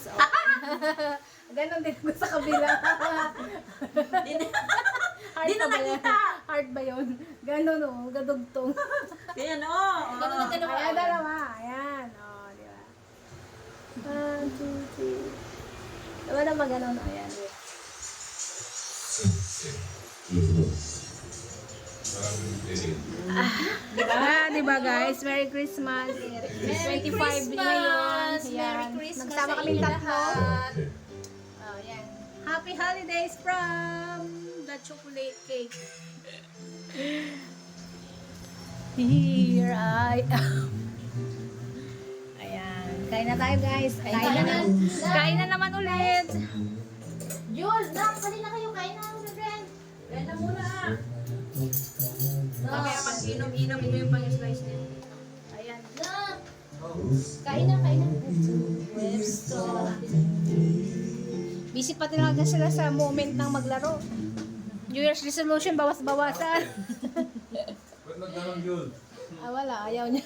guys. Oh. Ganon din ako sa kabila. Heart Di na ba yan? nakita. Heart ba yun? Ganon o, gadugtong. Ayan, oh. Ganun ang dalawa. Ayan, dalawa. Ayan, o, di ba? 1, 2, 3. Diba naman ganon? Ayan, wait. Di ba guys? Merry Christmas. 25 ngayon. Merry Ayan. Christmas Nagsama sa kami inyo tatlo. lahat. Oh, yan. Happy holidays from the chocolate cake. Here I am. Ayan. Kain na tayo guys. Kain na naman ulit. Yun, kanina kayo kain na ako, friend. Kain na muna. Mamaya pag inom-inom, ito yung pang-slice niya. Ayan. Kain na. Busy pa talaga sila sa moment ng maglaro. New Year's resolution, bawas-bawasan. Ba't nagkaroon yun? Wala. Ayaw niya.